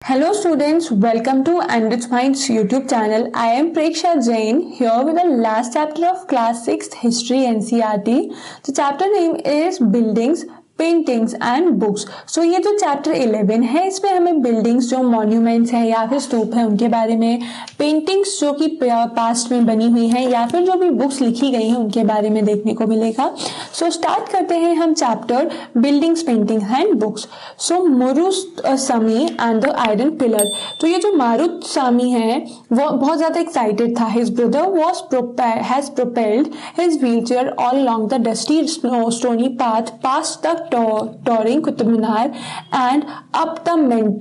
Hello students, welcome to Enrich Minds YouTube channel. I am Preksha Jain here with the last chapter of class 6th history NCERT. The chapter name is buildings, paintings and books. So ये जो chapter 11 है इसमें हमें buildings जो monuments हैं या फिर स्तूप है उनके बारे में, पेंटिंग्स जो कि पास्ट में बनी हुई हैं या फिर जो भी बुक्स लिखी गई हैं उनके बारे में देखने को मिलेगा. सो स्टार्ट करते हैं हम chapter buildings, painting and books. So मारुतसामी एंड द आयरन पिलर. तो ये जो मारुतसामी है वो बहुत ज्यादा एक्साइटेड था. His brother has propelled his wheelchair all along the dusty stony path past the towering Qutub Minar and up the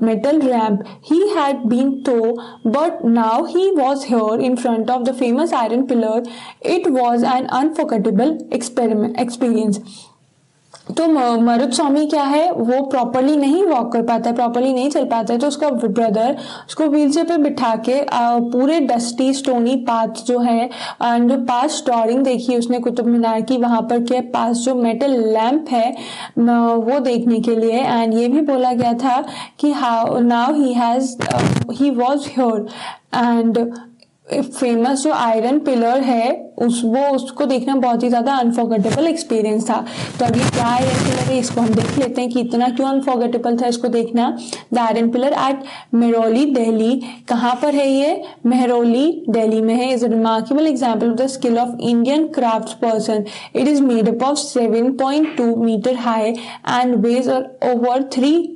metal ramp. He had been through, but now he was here in front of the famous iron pillar. It was an unforgettable experience. तो मारुतसामी क्या है, वो properly नहीं walk कर पाता है, properly नहीं चल पाता है. तो उसका ब्रदर उसको व्हीलचेयर पे बिठा के पूरे डस्टी स्टोनी पाथ जो है एंड पास टॉरिंग देखी उसने कुतुब मीनार की, वहां पर के पास जो मेटल लैंप है वो देखने के लिए. एंड ये भी बोला गया था कि now he was here and famous जो आयरन पिलर है उसको देखना बहुत ही ज्यादा अनफॉरगेटेबल एक्सपीरियंस था. तो अभी क्या आयरन पिलर है इसको हम देख लेते हैं कि इतना क्यों अनफॉरगेटेबल था इसको देखना. The iron pillar at Mehrauli Delhi. कहाँ पर है ये? मेहरौली दिल्ली में है. Is a remarkable example of the skill of Indian craft person. It is made up of 7.2 metre high and weighs over 3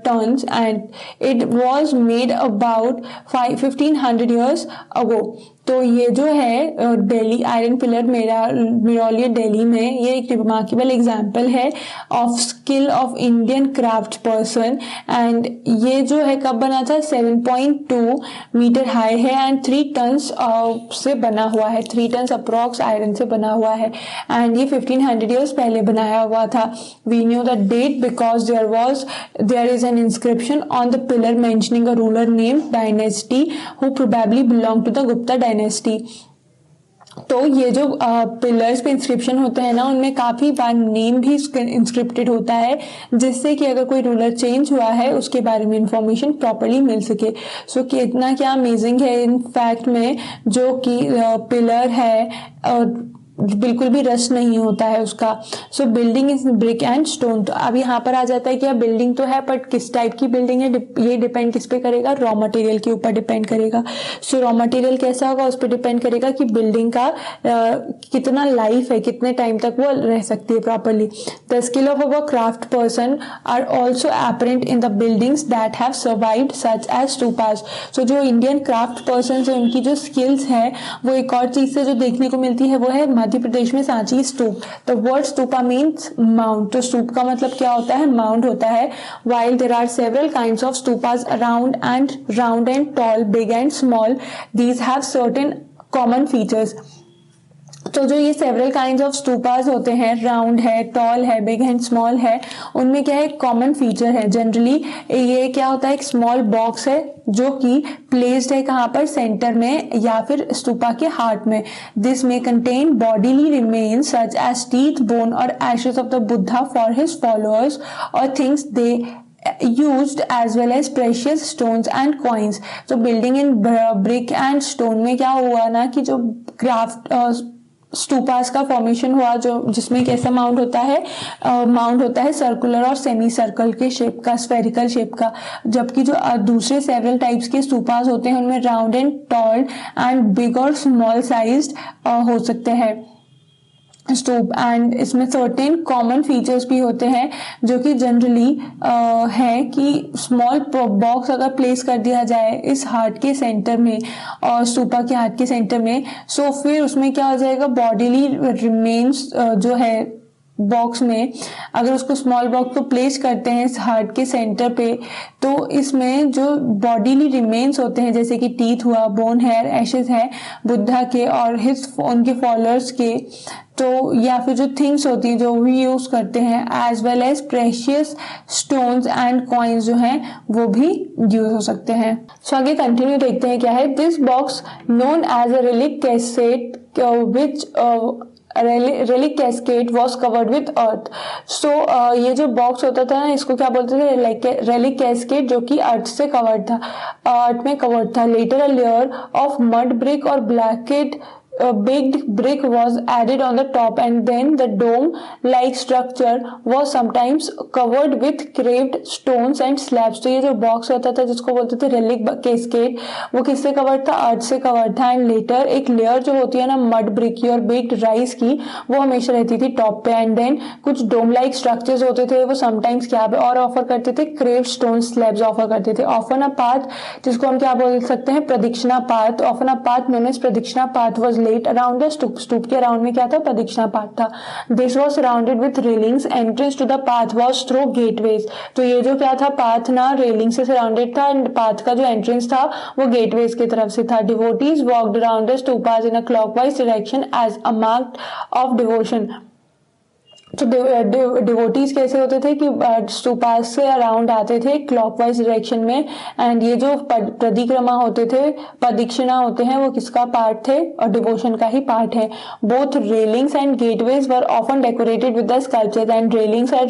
tons and it was made about 1500 years ago. तो ये जो है दिल्ली आयरन पिलर मेहरौली दिल्ली में ये एक remarkable example है of skill of Indian craft person. And ये जो है कब बना था? 7.2 मीटर हाई है एंड 3 टन्स से बना हुआ है. 3 टन्स अप्रॉक्स आयरन से बना हुआ है एंड ये 1500 ईयर्स पहले बनाया हुआ था. We knew the date because there is an inscription on the pillar mentioning a ruler named dynasty who probably belong to the Gupta dynasty. तो ये जो पिलर्स पे इंस्क्रिप्शन होते हैं ना उनमें काफी बार नेम भी इंस्क्रिप्टेड होता है जिससे कि अगर कोई रूलर चेंज हुआ है उसके बारे में इंफॉर्मेशन प्रॉपर्ली मिल सके. सो कितना क्या अमेजिंग है इन फैक्ट में जो कि पिलर है बिल्कुल भी रस्ट नहीं होता है उसका. सो building is brick and stone. तो अब यहाँ पर आ जाता है कि बिल्डिंग तो है बट किस टाइप की बिल्डिंग है ये डिपेंड किस पे करेगा? रॉ मटेरियल के ऊपर डिपेंड करेगा. सो रॉ मटेरियल कैसा होगा उस पर डिपेंड करेगा कि बिल्डिंग का कितना लाइफ है, कितने टाइम तक वो रह सकती है properly. The skill of a craft person are also apparent in the buildings that have survived such as stupas. So जो इंडियन क्राफ्ट पर्सन है उनकी जो स्किल्स है वो एक और चीज से जो देखने को मिलती है वो है मध्य प्रदेश में Sanchi stupa. The word stupa means mount. तो स्तूप का मतलब क्या होता है? माउंट होता है. While there are several kinds of stupas round and tall, big and small, these have certain common features. तो जो ये सेवरल काइंड्स ऑफ स्तूपास होते हैं, राउंड है, टॉल है, बिग एंड स्मॉल है, उनमें क्या है? कॉमन फीचर है. जनरली ये क्या होता है? एक स्मॉल बॉक्स है जो कि प्लेस्ड है कहाँ पर? सेंटर में या फिर स्तूपा के हार्ट में. This may contain bodily remains such as teeth, bone और ashes of the Buddha for his followers और things they used as well as precious stones and coins. तो building in brick and stone में क्या हुआ ना कि जो क्राफ्ट स्तूपास का फॉर्मेशन हुआ जो जिसमें कैसा माउंट होता है सर्कुलर और सेमी सर्कल के शेप का, स्फेरिकल शेप का. जबकि जो दूसरे सेवरल टाइप्स के स्तूपास होते हैं उनमें round and tall and big और स्मॉल साइज्ड हो सकते हैं स्तूप. एंड इसमें सर्टेन कॉमन फीचर्स भी होते हैं जो कि जनरली है कि स्मॉल बॉक्स अगर प्लेस कर दिया जाए इस हार्ट के सेंटर में और स्तूपा के हार्ट के सेंटर में, सो फिर उसमें क्या हो जाएगा? बॉडीली रिमेन्स जो है बॉक्स में अगर उसको स्मॉल बॉक्स को प्लेस करते हैं इस हार्ट के सेंटर पे तो इसमें जो बॉडीली रिमेन्स होते हैं जैसे कि टीथ हुआ, बोन हेयर, एशेस है बुद्धा के और उनके फॉलोअर्स के, तो या फिर जो थिंग्स होती हैं जो भी यूज करते हैं as well as precious stones and coins जो हैं वो भी यूज हो सकते हैं. सो आगे कंटिन्यू देखते हैं क्या है. This box known as a relic casket which relic cascade was covered with earth. So ये जो बॉक्स होता था ना, इसको क्या बोलते थे, relic cascade, जो कि अर्थ से कवर्ड था, अर्थ में कवर्ड था. Later a layer of mud brick or blackened baked brick was added on the top, and then the dome like structure was sometimes covered with carved stones and slabs. तो ये जो box होता था जिसको बोलते थे relic cascade, वो किससे कवर्ड था, अर्थ से कवर्ड था. एंड लेटर एक लेयर जो होती है ना मड ब्रिक की और बेक्ड राइस की, वो हमेशा रहती थी टॉप पे. एंड देन कुछ डोम लाइक स्ट्रक्चर्स होते थे, वो समटाइम्स क्या और ऑफर करते थे, क्रेव्ड स्टोन स्लैब्स ऑफर करते थे. ऑफन अ पाथ, जिसको हम क्या बोल सकते हैं, pradakshina path. Often a path known as pradakshina path was laid around the stupa. Stupa के अराउंड में क्या था, प्रदक्षिणा पाथ था. This was surrounded with railings. Entrance to the path was through gateways. तो ये जो क्या था, पाथ ना रेलिंग से सराउंडेड था, एंड पाथ का जो एंट्रेंस था वो गेटवेज की तरफ से था. Devotees walked around the stupas in a clockwise direction as a mark of devotion. तो डिवोटीज कैसे होते थे कि स्तूपास से अराउंड आते थे क्लॉकवाइज डायरेक्शन में. एंड ये जो परिक्रमा होते थे, प्रदक्षिणा होते हैं, वो किसका पार्ट थे, और डिवोशन का ही पार्ट है. Both railings and gateways were often decorated with the sculptures. And railings और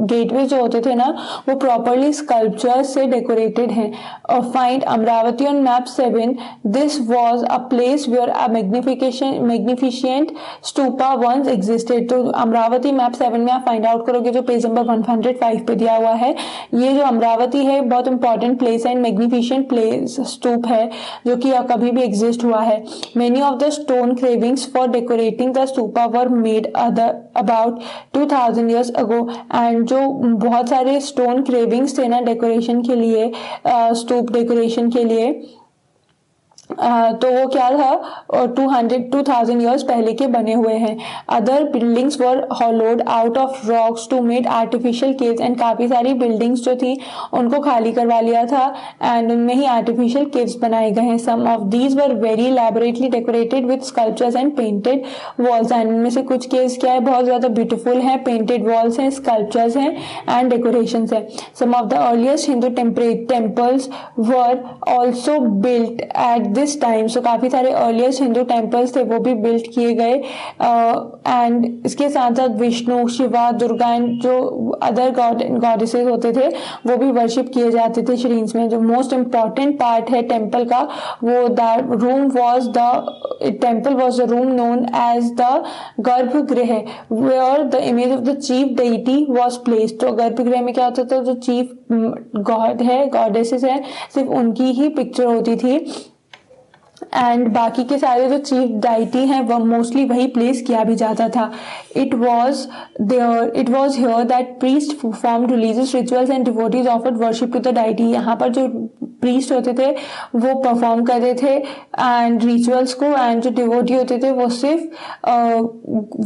गेटवेज जो होते थे ना, वो प्रॉपरली स्कल्पचर से डेकोरेटेड हैं. Find Amaravati on map 7. This was a place where a magnificent stupa once existed. तो अमरावती मैप 7 में आप फाइंड आउट करोगे, जो पेज नंबर 105 पे दिया हुआ है. ये जो अमरावती है बहुत इंपॉर्टेंट प्लेस है, मैग्निफिशिएंट प्लेस, स्तूप है जो कि कभी भी एग्जिस्ट हुआ है. Many of the stone cravings for decorating the stupa were made about 2000 years ago. And जो बहुत सारे स्टोन क्रेविंग्स थे ना डेकोरेशन के लिए, स्तूप डेकोरेशन के लिए, तो वो क्या था, 2000 years पहले के बने हुए हैं. Other buildings were hollowed out of rocks to made artificial caves. And काफ़ी सारी बिल्डिंग्स जो थी उनको खाली करवा लिया था, एंड उनमें ही आर्टिफिशियल केव्स बनाए गए हैं. Some of these were very elaborately decorated with sculptures and painted walls. And उनमें से कुछ केव्स क्या है, बहुत ज़्यादा ब्यूटीफुल हैं, पेंटेड वॉल्स हैं, स्कल्पचर्स हैं एंड डेकोरेशन है. Some of the earliest Hindu temples were also built at this time. So काफी सारे अर्लीस्ट हिंदू टेम्पल्स थे, वो भी बिल्ट किए गए. एंड इसके साथ साथ विष्णु, शिवा, दुर्गा एंड जो अदर गॉडेसेस होते थे वो भी वर्शिप किए जाते थे श्रीन्स में. जो मोस्ट इम्पॉर्टेंट पार्ट है टेम्पल का, वो temple was the room known as the garbhagriha, where the image of the chief deity was placed. तो गर्भगृह में क्या होता था, जो चीफ गॉड है, गॉडेसेस है, सिर्फ उनकी ही पिक्चर होती थी. एंड बाकी के सारे जो चीफ डाइटी हैं वह मोस्टली वही प्लेस किया भी जाता था. It was here that priest performed religious rituals and devotees offered worship to the deity. यहाँ पर जो प्रीस्ट होते थे वो परफॉर्म करते थे एंड रिचुअल्स को, एंड जो डिवोटी होते थे वो सिर्फ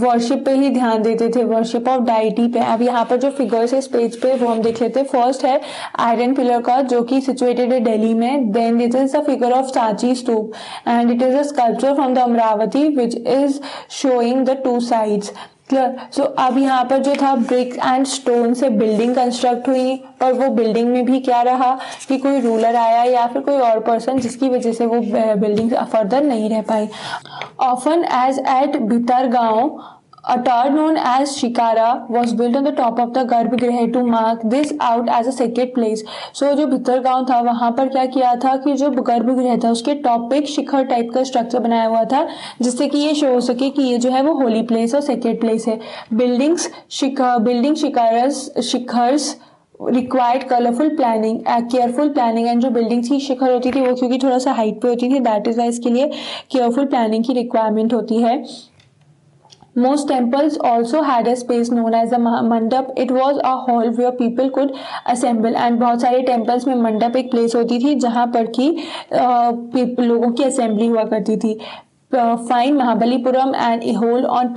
वर्शिप पे ही ध्यान देते थे, वर्शिप ऑफ डाइटी पे. अब यहाँ पर जो फिगर्स है इस पेज पे वो हम देख लेते हैं. फर्स्ट है आयरन पिलर का, जो कि सिचुएटेड है दिल्ली में. Then this is the figure of Sanchi stupa, and it is a sculpture from the Amravati which is showing the two sides. Clear. So अब यहाँ पर जो था ब्रिक एंड स्टोन से बिल्डिंग कंस्ट्रक्ट हुई, पर वो बिल्डिंग में भी क्या रहा कि कोई रूलर आया या फिर कोई और पर्सन, जिसकी वजह से वो बिल्डिंग फर्दर नहीं रह पाई. Often as at Bhitargaon, a tower known as Shikara was built on the top of the गर्भगृह to mark this out as a sacred place. So जो भितरगांव था वहाँ पर क्या किया था कि जो गर्भगृह था उसके टॉप पे एक शिखर टाइप का स्ट्रक्चर बनाया हुआ था, जिससे कि ये शो हो सके कि ये जो है वो होली प्लेस और सेक्रेड प्लेस है. Building shikharas required colourful planning, careful planning. And जो बिल्डिंग्स की शिखर होती थी वो क्योंकि थोड़ा सा हाइट पे होती थी, दैट इज वाई इसके लिए केयरफुल प्लानिंग की रिक्वायरमेंट होती है. Most temples also had a space known as the mandap. It was a hall where people could assemble. And बहुत सारे temples में मंडप एक place होती थी जहाँ पर कि लोगों की assembly हुआ करती थी. Find Mahabalipuram and Ehol on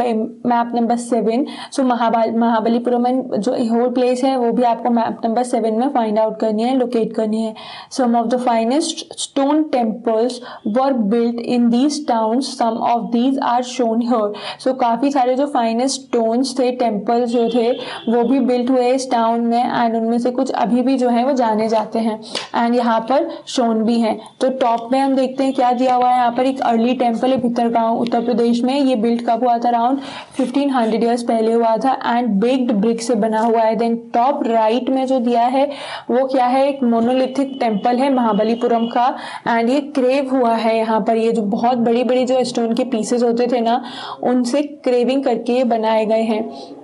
map number 7. So Mahabalipuram and जो एहोल प्लेस है वो भी आपको मैप नंबर 7 में फाइंड आउट करनी है, लोकेट करनी है. Some of the finest stone temples were built in these towns. Some of these are shown here. So काफ़ी सारे जो फाइनेस्ट स्टोन्स थे, टेम्पल्स जो थे वो भी बिल्ट हुए इस टाउन में, एंड उनमें से कुछ अभी भी जो है वो जाने जाते हैं एंड यहाँ पर शोन भी हैं. तो टॉप में हम देखते हैं क्या दिया हुआ है यहाँ पर, एक अर्ली टेम्पल है भितरगांव उत्तर प्रदेश में। ये बिल्ड कब हुआ था? अराउंड 1500 ईयर्स पहले हुआ था एंड बेक्ड ब्रिक से बना हुआ है। देन टॉप राइट में जो दिया है वो क्या है? एक मोनोलिथिक टेम्पल है महाबलीपुरम का एंड ये क्रेव हुआ है। यहाँ पर ये जो बहुत बड़ी बड़ी जो स्टोन के पीसेस होते थे ना, उनसे क्रेविंग करके बनाए गए हैं।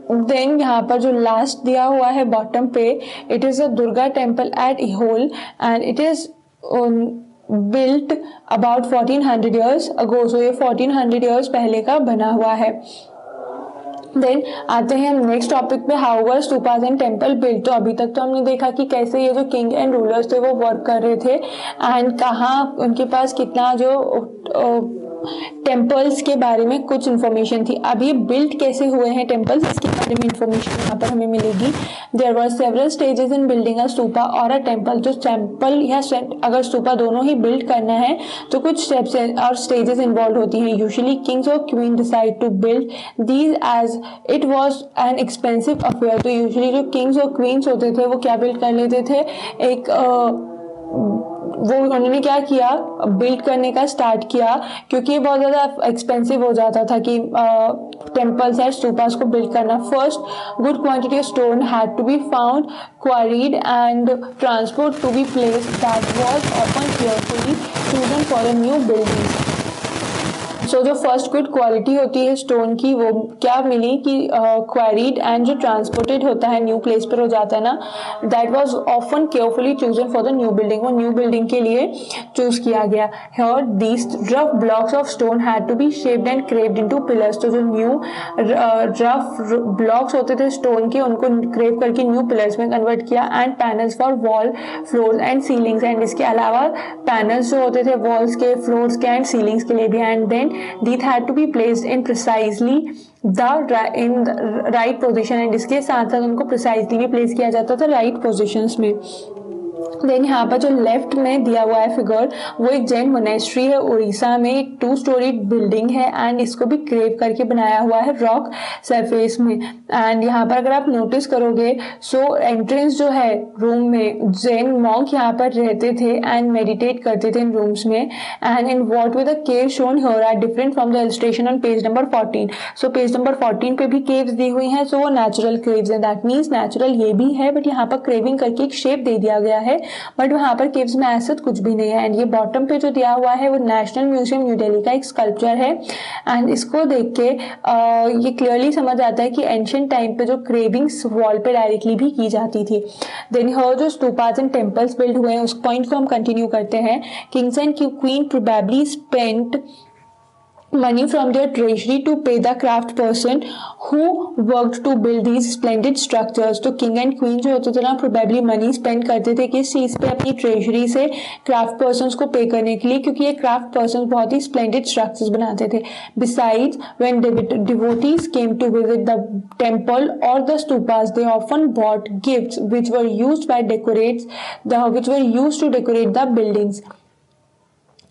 देन यहाँ पर जो लास्ट दिया हुआ है बॉटम पे, it is a Durga temple at Aihole and it is built about 1400 years ago. So ये 1400 ईयर्स पहले का बना हुआ है। देन आते हैं हम नेक्स्ट टॉपिक पे, how were stupas and temple built. तो अभी तक तो हमने देखा कि कैसे ये जो किंग एंड रूलर्स थे वो वर्क कर रहे थे एंड कहाँ उनके पास कितना जो टेम्पल्स के बारे में कुछ इन्फॉर्मेशन थी। अब ये बिल्ट कैसे हुए हैं टेम्पल्स, इसके बारे में इन्फॉर्मेशन यहाँ पर हमें मिलेगी। There were several stages in building a stupa or a temple. जो टेम्पल या अगर स्तूपा दोनों ही बिल्ड करना है तो कुछ स्टेप्स और स्टेजेस इन्वॉल्व होती हैं। यूजुअली किंग्स और queen decide to build these as it was an expensive affair. तो यूजुअली जो किंग्स और क्वींस होते थे वो क्या बिल्ड कर लेते थे? वो उन्होंने क्या किया? बिल्ड करने का स्टार्ट किया, क्योंकि ये बहुत ज़्यादा एक्सपेंसिव हो जाता था कि टेम्पल्स एंड स्तूपास को बिल्ड करना। First good quantity of stone had to be found, quarried and transport to be placed that was often carefully chosen for a new building. So जो फर्स्ट गुड क्वालिटी होती है stone की वो क्या मिली कि क्वारीड and जो transported होता है न्यू प्लेस पर हो जाता है ना, that was often carefully chosen for the new building. वो न्यू बिल्डिंग के लिए चूज किया गया। Here these rough blocks of stone had to be shaped and carved into pillars. तो जो न्यू रफ ब्लॉक्स होते थे स्टोन के, उनको क्रेव करके न्यू पिलर्स में कन्वर्ट किया and panels for wall, floors and ceilings. And इसके अलावा पैनल्स जो होते थे वॉल्स के, फ्लोर्स के एंड सीलिंग्स के लिए भी। And then these had to be placed in precisely in the right position and इसके साथ साथ उनको precisely भी प्लेस किया जाता था right positions में। देन यहाँ पर जो लेफ्ट में दिया हुआ है फिगर वो एक जैन मोनेस्ट्री है उड़ीसा में। एक 2 स्टोरी बिल्डिंग है एंड इसको भी क्रेव करके बनाया हुआ है रॉक सरफेस में। एंड यहाँ पर अगर आप नोटिस करोगे सो एंट्रेंस जो है रूम में, जैन मॉन्क यहाँ पर रहते थे एंड मेडिटेट करते थे इन रूम्स में। And in what with the cave shown here are different from the illustration on page number 14। So page number 14 पे भी केव्स दी हुई हैं। सो वो नेचुरल केव्स है, दैट मीन्स नेचुरल ये भी है बट यहाँ पर क्रेविंग करके एक शेप दे दिया गया है, बट वहां पर केव्स में ऐसा कुछ भी नहीं है। एंड ये बॉटम पे जो दिया हुआ है वो नेशनल म्यूजियम न्यू दिल्ली का एक स्कल्पचर है एंड इसको देख के ये क्लियरली समझ आता है कि एंशिएंट टाइम पे जो क्रेविंग्स वॉल पे डायरेक्टली भी की जाती थी। देन हियर जो स्तूपास एंड टेम्पल्स बिल्ड हुए हैं उस पॉइंट को हम कंटिन्यू करते हैं। Kings and queen probably spent money from their treasury to pay the craft person who worked to build these splendid structures। तो king and queen जो होते थे ना प्रोबेबली मनी स्पेंड करते थे किस चीज पे? अपनी ट्रेजरी से क्राफ्ट पर्सन्स को पे करने के लिए, क्योंकि ये क्राफ्ट पर्सन्स बहुत ही स्प्लेंडेड स्ट्रक्चर्स बनाते थे। Besides when devotees came to visit the temple or the stupas they often bought gifts which were used to decorate the buildings।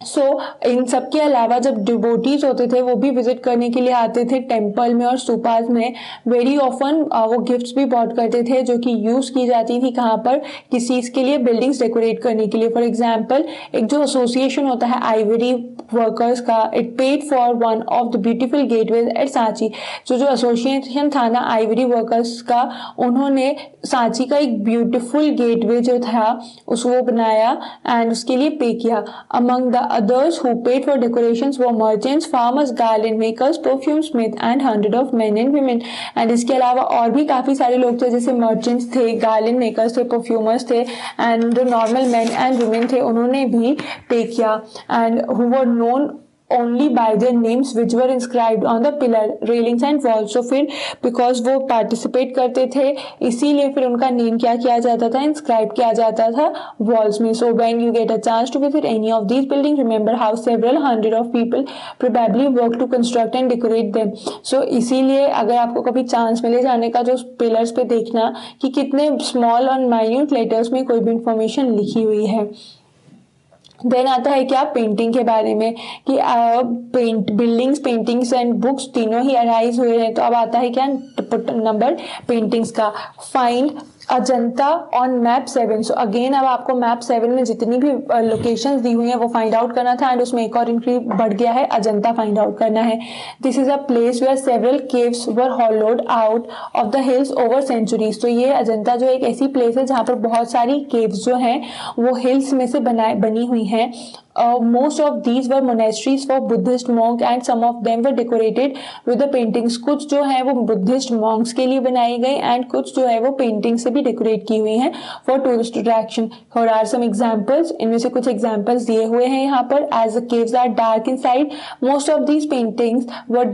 सो इन सब के अलावा जब डिवोटीज होते थे वो भी विजिट करने के लिए आते थे टेम्पल में और स्तूपास में, वेरी ऑफन वो गिफ्ट्स भी बॉट करते थे जो कि यूज की जाती थी कहाँ पर? किस चीज के लिए? बिल्डिंग्स डेकोरेट करने के लिए। फॉर एग्जाम्पल एक जो एसोसिएशन होता है आइवरी वर्कर्स का, it paid for one of the beautiful gateways at Sanchi. जो एसोसिएशन था ना आइवरी वर्कर्स का, उन्होंने सांची का एक ब्यूटीफुल गेटवे जो था उसको बनाया एंड उसके लिए पे किया। Among the others who paid for decorations were merchants, farmers, garland makers, perfume smith and hundred of men and women। and इसके अलावा और भी काफी सारे लोग थे, जैसे merchants थे, garland makers थे, perfumers थे and जो normal men and women थे उन्होंने भी पे किया and who were known only by their names which were inscribed on the pillar railings and walls। so फिर because वो participate करते थे इसीलिए फिर उनका नेम क्या किया जाता था? इंस्क्राइब किया जाता था वॉल्स में। so when you get a chance to visit any of these buildings remember how several hundred of people probably work to construct and decorate them। so इसीलिए अगर आपको कभी चांस मिले जाने का, जो पिलर्स पे देखना कि कितने स्मॉल और माइन्यूट लेटर्स में कोई भी इंफॉर्मेशन लिखी हुई है। देन आता है क्या? पेंटिंग के बारे में कि बिल्डिंग्स, पेंटिंग्स एंड बुक्स तीनों ही अराइज हुए हैं। तो अब आता है क्या? नंबर पेंटिंग्स का। Find Ajanta on map 7। So again अब आपको मैप 7 में जितनी भी लोकेशंस दी हुई हैं वो फाइंड आउट करना था, एंड उसमें एक और एंट्री बढ़ गया है, अजंता फाइंड आउट करना है। This is a place where several caves were hollowed out of the hills over centuries. तो ये अजंता जो एक ऐसी प्लेस है जहाँ पर बहुत सारी केव्स जो हैं वो हिल्स में से बनी हुई हैं। Most of these were monasteries for Buddhist monk and some of them were decorated with the paintings। कुछ जो है वो बुद्धिस्ट मॉन्क्स के लिए बनाई गई एंड कुछ जो है वो पेंटिंग से भी डेकोरेट की हुई हैं फॉर टूरिस्ट अट्रैक्शन। और आर सम एग्जाम्पल्स, इनमें से कुछ एग्जाम्पल्स दिए हुए हैं यहाँ पर। As the caves are dark inside, most of these paintings were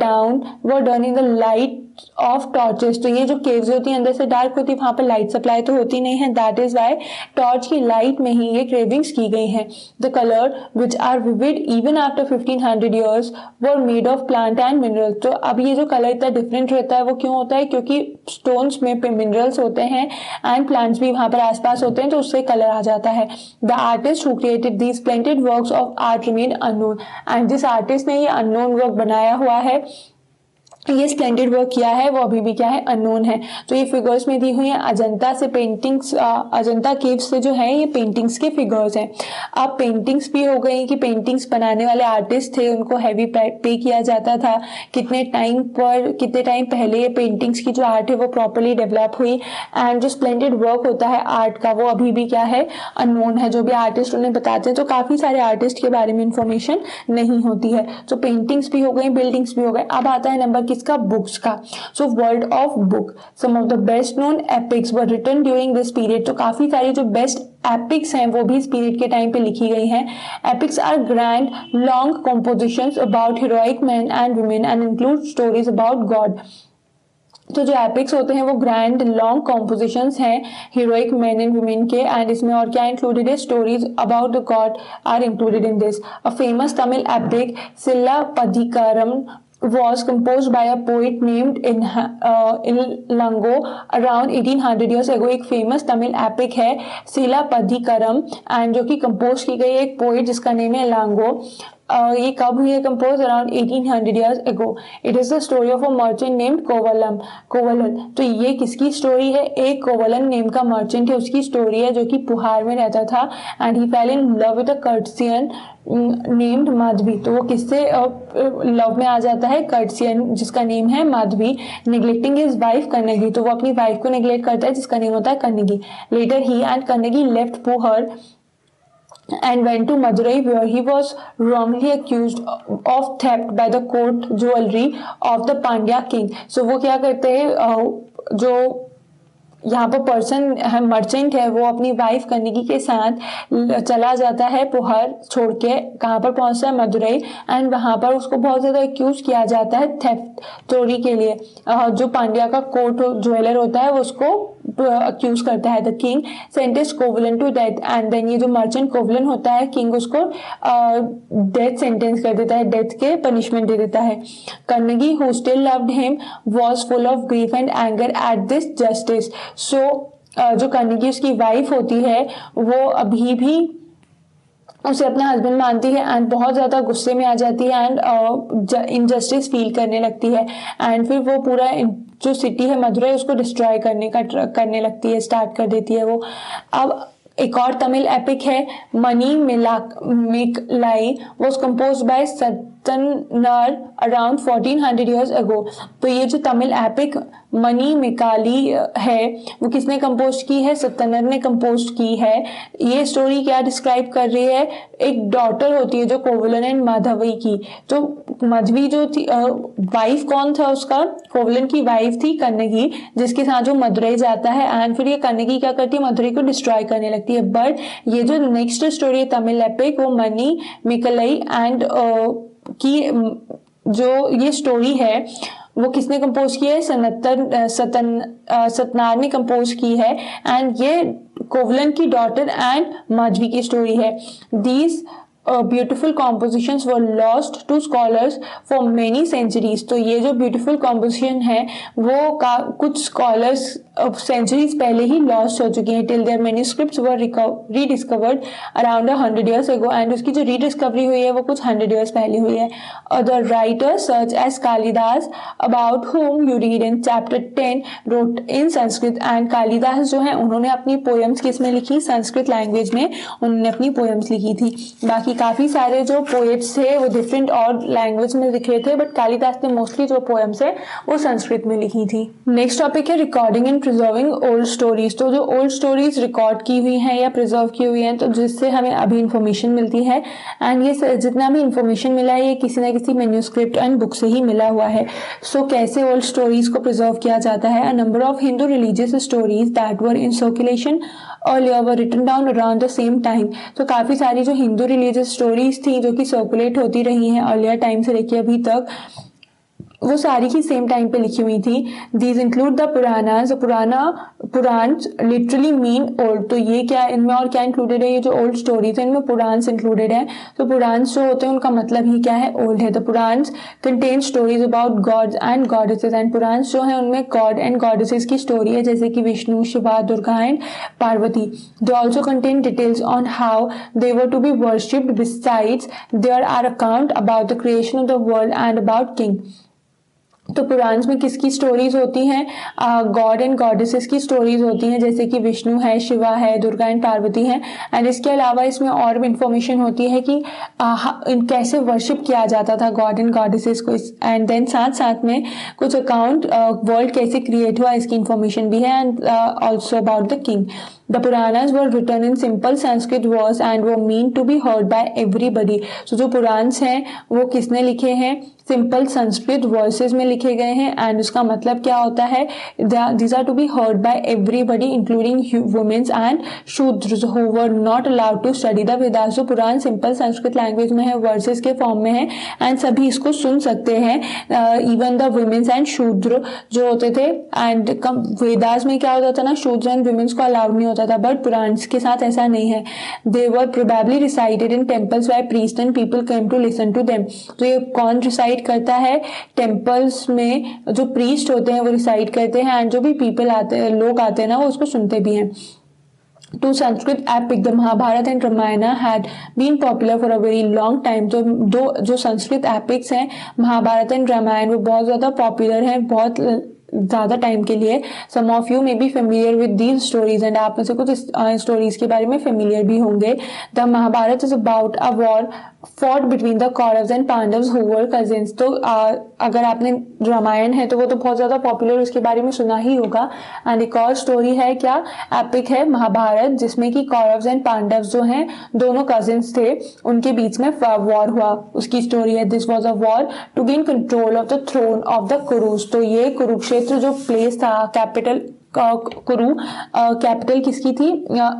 done in the light of torches. तो ये जो केव्स होती हैं अंदर से डार्क होती है, वहां पर लाइट सप्लाई तो होती नहीं है, दैट इज वाई टॉर्च की लाइट में ही ये क्रेविंग्स की गई हैं। The colour which are vivid even after 1500 years were made of plant and mineral. तो अब ये जो कलर इतना डिफरेंट रहता है वो क्यों होता है? क्योंकि स्टोन्स में मिनरल्स होते हैं एंड प्लांट्स भी वहां पर आसपास होते हैं, तो उससे कलर आ जाता है। The artist who created these splendid works of art remain unknown. And जिस आर्टिस्ट ने ये अननोन वर्क बनाया हुआ है, ये स्प्लेंडेड वर्क किया है, वो अभी भी क्या है? अननोन है। तो ये फिगर्स में दी हुई है अजंता से पेंटिंग्स, अजंता केव्स से जो है ये पेंटिंग्स के फिगर्स हैं। अब पेंटिंग्स भी हो गई कि पेंटिंग्स बनाने वाले आर्टिस्ट थे, उनको हैवी पे किया जाता था। कितने टाइम पहले ये पेंटिंग्स की जो आर्ट है वो प्रॉपरली डेवलप हुई। एंड जो स्प्लेंडेड वर्क होता है आर्ट का वो अभी भी क्या है? अननोन है। जो भी आर्टिस्ट उन्हें बताते हैं, तो काफी सारे आर्टिस्ट के बारे में इंफॉर्मेशन नहीं होती है। तो पेंटिंग्स भी हो गई, बिल्डिंग्स भी हो गए। अब आता है नंबर किसका? बुक्स का। So world of book, some of the best known epics were written during this period. तो काफी सारी जो बेस्ट एपिक्स हैं वो भी इस पीरियड के टाइम पे लिखी गई हैं। Epics are grand long compositions about heroic man and women and include stories about god. तो जो एपिक्स होते हैं वो ग्रैंड लॉन्ग कॉम्पोजिशंस हैं हीरोइक मैन एंड वुमेन के, एंड इसमें और क्या इंक्लूडेड है? Stories about the god are included in this. A famous Tamil epic Silappadikaram was composed by a poet named Ilango around 1800 years ago। एक फेमस तमिल एपिक है सिलापधिकारम and जो कि कंपोज की गई एक पोइट जिसका नेम है इलांगो। ये कब हुई है compose? Around 1800 years ago। It is the story of a merchant named कोवलन। तो ये किसकी स्टोरी है? एक कोवलन नेम का मर्चेंट है, उसकी स्टोरी है, जो कि पुहार में रहता था and he fell in love with a courtesan named Madhavi. तो वो किससे लव में आ जाता है? कर्टसियन जिसका नेम है Madhavi. Neglecting his wife Kannagi, तो वो अपनी वाइफ को निग्लेक्ट करता है जिसका नेम होता है Kannagi. Later he and Kannagi left Puhar and went to Madurai where he was wrongly accused of theft by the court jewelry of the Pandya king। So वो क्या करते हैं, जो यहाँ पर पर्सन है मर्चेंट है, वो अपनी वाइफ कन्नगी के साथ चला जाता है पुहर छोड़ के। कहाँ पर पहुंचता है? मदुरई। एंड वहां पर उसको बहुत ज्यादा एक्यूज किया जाता है थेफ्ट, चोरी के लिए। जो पांड्या का कोर्ट ज्वेलर होता है वो उसको अक्यूज करता है। The king sentenced Kovalan to death and then ये जो मर्चेंट कोवलन होता है, किंग उसको डेथ सेंटेंस कर देता है, डेथ के पनिशमेंट दे देता है। Kannagi who still loved him was full of grief and anger at this justice. So जो कन्नगी उसकी वाइफ होती है वो अभी भी उसे अपना हस्बैंड मानती है एंड बहुत ज्यादा गुस्से में आ जाती है एंड इनजस्टिस फील करने लगती है। एंड फिर वो पूरा जो सिटी है मदुरई उसको डिस्ट्रॉय करने लगती है, स्टार्ट कर देती है वो। अब एक और तमिल एपिक है Manimekalai, was composed by Sattanar around 1400 years ago। तो ये जो तमिल एपिक मनी मिकाली है वो किसने कंपोज की है? सतनर ने कंपोज की है। ये स्टोरी क्या डिस्क्राइब कर रही है? एक डॉटर होती है जो कोवलन एंड माधवी की। तो माधवी जो थी वाइफ कौन था उसका? कोवलन की वाइफ थी कन्नगी, जिसके साथ जो मदुरई जाता है एंड फिर ये कन्नगी क्या करती है? मदुरई को डिस्ट्रॉय करने लगती है। बट ये जो नेक्स्ट स्टोरी है तमिल एपिक वो मनी मिकलई एंड की जो ये स्टोरी है वो किसने कंपोज की है? सतनार ने कंपोज की है एंड ये कोवलन की डॉटर एंड माधवी की स्टोरी है। These beautiful compositions were lost to scholars for many centuries. तो ये जो ब्यूटिफुल कॉम्पोजिशन है वो कुछ स्कॉलर्स सेंचुरीज पहले ही लॉस्ट हो चुकी हैं। Till their manuscripts were rediscovered around 100 years ago, and उसकी जो रीडिस्कवरी हुई है वो कुछ 100 years पहले हुई है। The writers such as Kalidasa about whom you read in chapter 10 wrote in Sanskrit, and Kalidasa जो है उन्होंने अपनी पोएम्स किस में लिखी, संस्कृत लैंग्वेज में उन्होंने अपनी पोएम्स लिखी थी। बाकी काफी सारे जो पोएट्स थे वो डिफरेंट और लैंग्वेज में लिखे थे, बट कालिदास ने मोस्टली जो पोएम्स है वो संस्कृत में लिखी थी। नेक्स्ट टॉपिक है recording and preserving old stories. तो जो ओल्ड स्टोरीज रिकॉर्ड की हुई हैं या प्रिजर्व की हुई हैं, तो जिससे हमें अभी इंफॉर्मेशन मिलती है, एंड ये जितना भी इंफॉर्मेशन मिला है ये किसी ना किसी मैन्युस्क्रिप्ट एंड बुक से ही मिला हुआ है। सो कैसे ओल्ड स्टोरीज को प्रिजर्व किया जाता है? A number of Hindu religious stories that were in circulation earlier were written down around the same time। तो काफी सारी जो हिंदू रिलीजियस स्टोरीज थी जो कि सर्कुलेट होती रही हैं अर्लियर टाइम से लेके अभी तक, वो सारी ही सेम टाइम पे लिखी हुई थी। These include the Puranas. Puranas literally mean old. तो ये क्या, इनमें और क्या इंक्लूडेड है? ये जो ओल्ड स्टोरीज है इनमें पुराण्स इंक्लूडेड है। तो पुराण्स जो होते हैं उनका मतलब ही क्या है? ओल्ड है। The Puranas contain stories about gods and goddesses, and Puranas जो है उनमें गॉड एंड गॉडेसेस की स्टोरी है, जैसे कि Vishnu, Shiva, Durga and Parvati. They also contain details on how they were to be worshipped. Besides there are account about the creation of the world and about king. तो पुराण्स में किसकी स्टोरीज होती हैं? गॉड एंड गॉडेसेस की स्टोरीज होती हैं, जैसे कि विष्णु है, शिवा है, दुर्गा एंड पार्वती है। एंड इसके अलावा इसमें और भी इंफॉर्मेशन होती है कि कैसे वर्शिप किया जाता था गॉड एंड गॉडेसेस को। एंड देन साथ साथ में कुछ अकाउंट वर्ल्ड कैसे क्रिएट हुआ इसकी इंफॉर्मेशन भी है, and also about the king. The Puranas were written in simple Sanskrit verse and were meant to be heard by everybody। So जो पुराण्स हैं वो किसने लिखे हैं? सिंपल संस्कृत वर्सेस में लिखे गए हैं, एंड उसका मतलब क्या होता है? these are to be heard by everybody including women and शूद्र who were not allowed to study the Vedas। जो पुराण सिंपल संस्कृत लैंग्वेज में है, वर्सेस के फॉर्म में है, एंड सभी इसको सुन सकते हैं, इवन द वुमेन्स एंड शूद्र जो होते थे। एंड वेदास में क्या होता था ना, शूद्र एंड वुमेन्स को अलाउड नहीं होता था, बट पुराण्स के साथ ऐसा नहीं है। They were probably recited in temples by priest and people came to listen to them. तो ये कौन रिसाइट करता है? टेम्पल्स में जो प्रीस्ट होते हैं वो रिसाइट करते हैं, एंड जो भी पीपल आते हैं, लोग आते हैं ना, वो उसको सुनते भी हैं। To Sanskrit epic, the Mahabharata and Ramayana had been popular for a very long time। तो दो जो संस्कृत एपिक्स हैं, महाभारत एंड रामायण, वो बहुत ज्यादा पॉपुलर हैं बहुत ज्यादा टाइम के लिए। Some of you may be familiar with these stories, and आप में से कुछ स्टोरीज के बारे में फेमिलियर भी होंगे। The Mahabharata is about a war fought between the Kauravas and Pandavas who were cousins. तो अगर आपने रामायण है तो वो तो बहुत ज्यादा पॉपुलर, उसके बारे में सुना ही होगा। एंड एक और स्टोरी है क्या, एपिक है महाभारत, जिसमें कि कौरव्स एंड पांडव्स जो हैं दोनों कजिन्स थे, उनके बीच में वॉर हुआ, उसकी स्टोरी है। This was a war to gain control of the throne of the Kurus. तो ये कुरुक्षेत्र जो प्लेस था, कैपिटल कुरु, कैपिटल किसकी थी?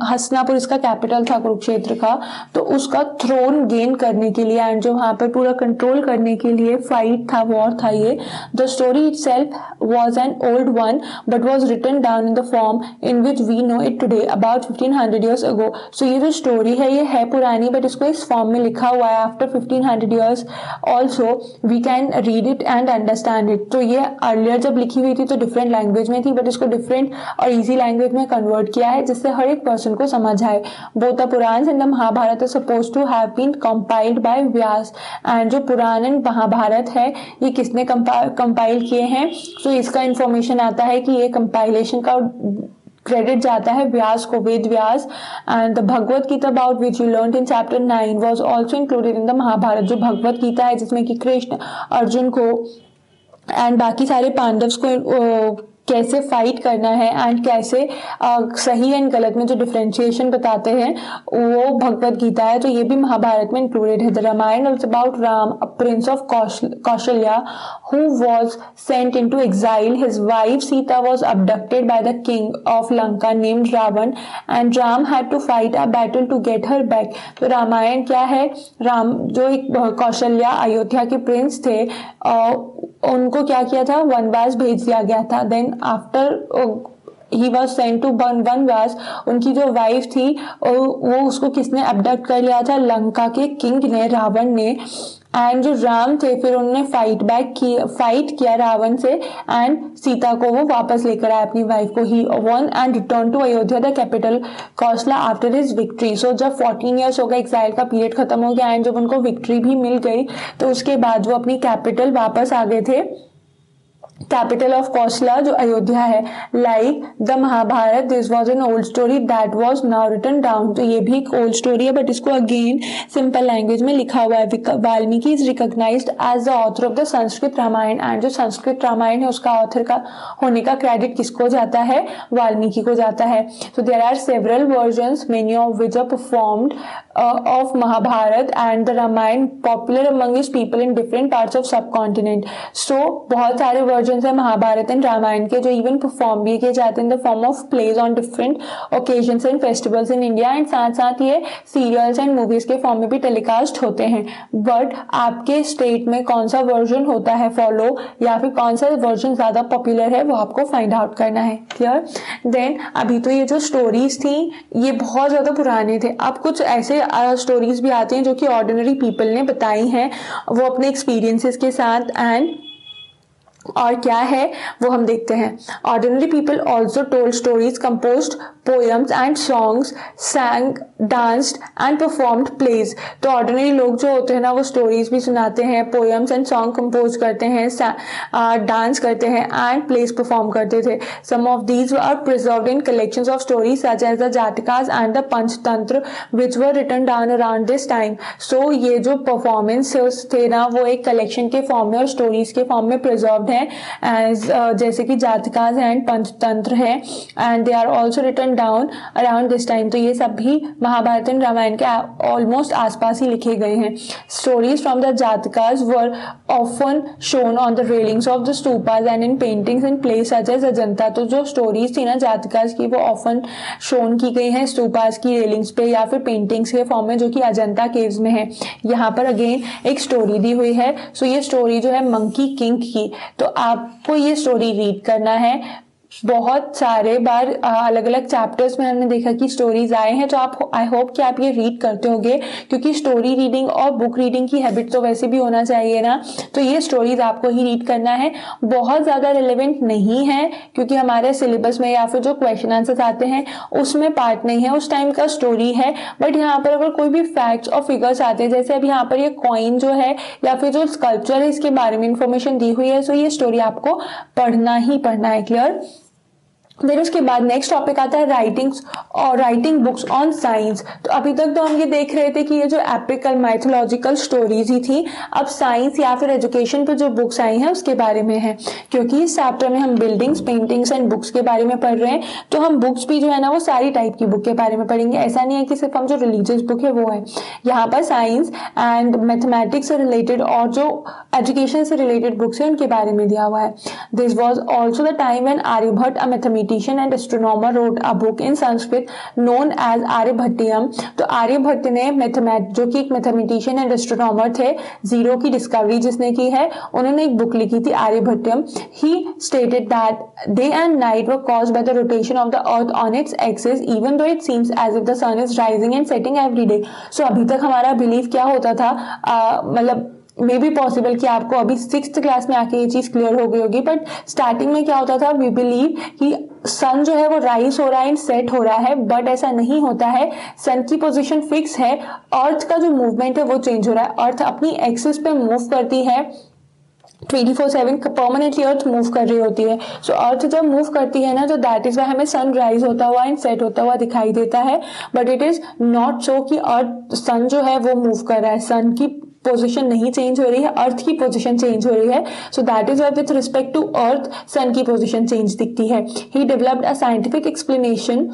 हस्तिनापुर इसका कैपिटल था कुरुक्षेत्र का। तो उसका थ्रोन गेन करने के लिए एंड जो वहां पर पूरा कंट्रोल करने के लिए फाइट था, वॉर था ये। The story itself was an old one but was written down in the form in which we know it today about 1500 years ago। So ये जो स्टोरी है ये है पुरानी, बट इसको इस फॉर्म में लिखा हुआ है after 1500 years also we can read it and understand it. तो ये अर्लियर जब लिखी हुई थी तो डिफरेंट लैंग्वेज में थी, बट इसको डिफरेंट और इजी लैंग्वेज में कन्वर्ट किया है जिससे हर एक पर्सन को समझ आए। Both the Purana and the Mahabharata are supposed to have been compiled by Vyasa. And जो पुराण एंड महाभारत है ये किसने कंपाइल किए हैं? सो इसका इंफॉर्मेशन आता है कि ये कंपाइलेशन का क्रेडिट जाता है व्यास को, Ved Vyasa. And the Bhagavad Gita about which you learn in chapter 9 was also included in the Mahabharata. जो भगवत गीता है जिसमें कि कृष्ण अर्जुन को एंड बाकी सारे पांडव्स को कैसे फाइट करना है एंड कैसे सही एंड गलत में जो डिफरेंशिएशन बताते हैं वो भगवत गीता है। तो ये भी महाभारत में इंक्लूडेड है। The Ramayana is about Rama, a prince of Kaushalya who was sent into exile. His wife Sita was abducted by the king of Lanka named Ravan and Ram had to fight a battle to get her back। तो रामायण क्या है? राम जो एक कौशल्या अयोध्या के Prince थे, उनको क्या किया था? वनवास भेज दिया गया था। Then after he was sent to vanvas, उनकी जो वाइफ थी वो उसको किसने अबडक्ट कर लिया था, लंका के किंग ने, रावण ने। एंड जो राम थे फिर उन्होंने फाइट किया रावण से एंड सीता को वो वापस लेकर आए अपनी वाइफ को। He won and return to Ayodhya the capital Kaushala after his victory. So जब 14 ईयर्स हो गए, एक्साइल का पीरियड खत्म हो गया एंड जब उनको विक्ट्री भी मिल गई तो उसके बाद वो अपनी कैपिटल वापस आ गए थे, कैपिटल ऑफ कौशला जो अयोध्या है। Like the Mahabharata, this was an old story that was now written down. तो ये भी एक ओल्ड स्टोरी है बट इसको अगेन सिंपल लैंग्वेज में लिखा हुआ है। Valmiki is recognised as the author of the Sanskrit Ramayana and जो संस्कृत रामायण है उसका ऑथर का होने का क्रेडिट किसको जाता है, वाल्मीकि को जाता है। तो there are several versions, many of which are performed of Mahabharata and the Ramayana, popular among his people in different parts of subcontinent. So बहुत सारे वर्जन्स है महाभारत एंड रामायण के जो इवन परफॉर्म भी किए जाते हैं in the form of plays on different occasions and festivals in India and साथ साथ ये सीरियल्स एंड मूवीज के फॉर्म में भी टेलीकास्ट होते हैं। बट आपके स्टेट में कौन सा वर्जन होता है फॉलो या फिर कौन सा वर्जन ज्यादा पॉपुलर है वो आपको फाइंड आउट करना है। क्लियर? देन अभी तो ये जो स्टोरीज थी ये बहुत ज्यादा पुराने थे, अब कुछ ऐसे स्टोरीज भी आती हैं जो कि ऑर्डिनरी पीपल ने बताई हैं वो अपने एक्सपीरियंसेस के साथ एंड और क्या है वो हम देखते हैं। Ordinary people also told stories, composed poems and songs, sang, danced and performed plays. तो ऑर्डिनरी लोग जो होते हैं ना वो स्टोरीज भी सुनाते हैं, पोएम्स एंड सॉन्ग कंपोज करते हैं, डांस करते हैं एंड प्लेज परफॉर्म करते थे। Some of these are preserved in collections of stories such as the Jatakas and the Panchatantra which were written down around this time. So ये जो परफॉर्मेंस थे ना वो एक कलेक्शन के फॉर्म में और स्टोरीज के फॉर्म में प्रिजर्व्ड है एज जैसे कि जातकास एंड पंचतंत्र है and they are also written down around this time. तो ये सब भी महाभारत एंड रामायण के ऑलमोस्ट आसपास ही लिखे गए हैं। Stories from the Jatakas were often shown on the railings of the stupas and in paintings and place such as Ajanta. तो जो स्टोरीज थी ना जातकास की वो ऑफन शोन की गई हैं स्तूपास की रेलिंग्स पे या फिर पेंटिंग्स के फॉर्म में जो कि अजंता केव्स में है। यहाँ पर अगेन एक स्टोरी दी हुई है। सो ये स्टोरी जो है मंकी किंग की, तो आपको ये स्टोरी रीड करना है। बहुत सारे बार अलग अलग चैप्टर्स में हमने देखा कि स्टोरीज आए हैं तो आप आई होप कि आप ये रीड करते होंगे क्योंकि स्टोरी रीडिंग और बुक रीडिंग की हैबिट तो वैसे भी होना चाहिए ना। तो ये स्टोरीज आपको ही रीड करना है। बहुत ज्यादा रिलेवेंट नहीं है क्योंकि हमारे सिलेबस में या फिर जो क्वेश्चन आंसर्स आते हैं उसमें पार्ट नहीं है, उस टाइम का स्टोरी है। बट यहाँ पर अगर कोई भी फैक्ट्स और फिगर्स आते हैं जैसे अभी यहाँ पर ये कॉइन जो है या फिर जो स्कल्पचर है इसके बारे में इंफॉर्मेशन दी हुई है, सो ये स्टोरी आपको पढ़ना ही पढ़ना है। क्लियर? फिर उसके बाद नेक्स्ट टॉपिक आता है राइटिंग्स और राइटिंग बुक्स ऑन साइंस। तो अभी तक तो हम ये देख रहे थे कि ये जो एपिकल माइथोलॉजिकल स्टोरीज ही थी, अब साइंस या फिर एजुकेशन पे जो बुक्स आई हैं उसके बारे में है। क्योंकि इस चैप्टर में हम बिल्डिंग्स, पेंटिंग्स एंड बुक्स के बारे में पढ़ रहे हैं तो हम बुक्स भी जो है ना वो सारी टाइप की बुक के बारे में पढ़ेंगे। ऐसा नहीं है कि सिर्फ हम जो रिलीजियस बुक है वो है, यहाँ पर साइंस एंड मैथमेटिक्स से रिलेटेड और जो एजुकेशन से रिलेटेड बुक्स है उनके बारे में दिया हुआ है। This was also the time when Aryabhata a mathematician and astronomer wrote a book in Sanskrit known as Aryabhatiyam. तो आर्यभट्ट ने जो कि एक मैथमेटिशियन एंड एस्ट्रोनॉमर थे, जीरो की डिस्कवरी जिसने की है, उन्होंने एक बुक लिखी थी Aryabhatiyam. He stated that day and night were caused by the rotation of the earth on its axis even though it seems as if the sun is rising and setting every day. So अभी तक हमारा believe क्या होता था, मतलब may be possible कि आपको अभी 6th क्लास में आके ये चीज क्लियर हो गई होगी, बट स्टार्टिंग में क्या होता था, वी बिलीव कि सन जो है वो राइज हो रहा है एंड सेट हो रहा है, बट ऐसा नहीं होता है। सन की पोजीशन फिक्स है, अर्थ का जो मूवमेंट है वो चेंज हो रहा है। अर्थ अपनी एक्सिस पे मूव करती है 24/7, परमानेंटली अर्थ मूव कर रही होती है। सो अर्थ जब मूव करती है ना तो दैट इज वाई हमें सन राइज होता हुआ एंड सेट होता हुआ दिखाई देता है। But it is not so कि अर्थ सन जो है वो मूव कर रहा है, सन की पोजीशन नहीं चेंज हो रही है, अर्थ की पोजीशन चेंज हो रही है। So that is why with respect to earth sun की पोजीशन चेंज दिखती है। He developed a scientific explanation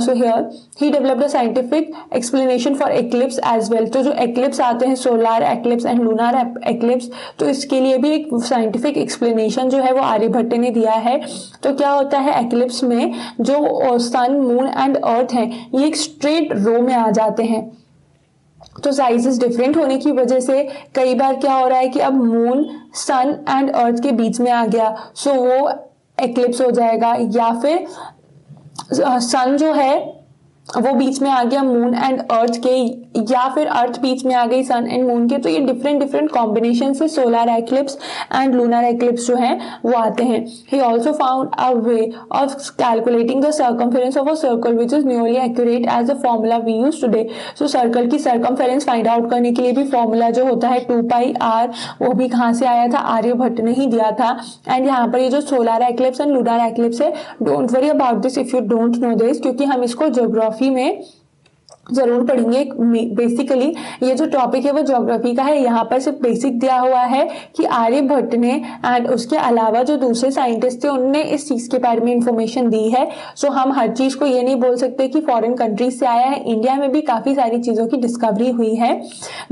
so here he developed a scientific explanation for eclipse as well। तो जो eclipse आते हैं, solar eclipse and lunar eclipse, तो इसके लिए भी एक scientific explanation जो है वो आर्यभट्ट ने दिया है। तो क्या होता है eclipse में, जो सन, मून एंड अर्थ है ये एक स्ट्रेट रो में आ जाते हैं। तो साइजेस डिफरेंट होने की वजह से कई बार क्या हो रहा है कि अब मून सन एंड अर्थ के बीच में आ गया, सो वो एक्लिप्स हो जाएगा, या फिर सन जो है वो बीच में आ गया मून एंड अर्थ के, या फिर अर्थ बीच में आ गई सन एंड मून के। तो ये डिफरेंट डिफरेंट कॉम्बिनेशन से solar eclipse and lunar eclipse जो है वो आते हैं। He also found a way of calculating the circumference of a circle which is nearly accurate as the formula we use today. So circle की circumference find out करने के लिए भी फॉर्मूला जो होता है 2πr, वो भी कहाँ से आया था, आर्यभट्ट ने ही दिया था। एंड यहाँ पर ये जो solar eclipse and lunar eclipse है, don't worry about this if you don't know this, क्योंकि हम इसको ज्योग्राफी में जरूर पढ़ेंगे। बेसिकली ये जो टॉपिक है वो ज्योग्राफी का है, यहाँ पर सिर्फ बेसिक दिया हुआ है कि आर्यभट्ट ने एंड उसके अलावा जो दूसरे साइंटिस्ट थे उनने इस चीज के बारे में इंफॉर्मेशन दी है। सो हम हर चीज को ये नहीं बोल सकते कि फॉरेन कंट्रीज से आया है, इंडिया में भी काफी सारी चीजों की डिस्कवरी हुई है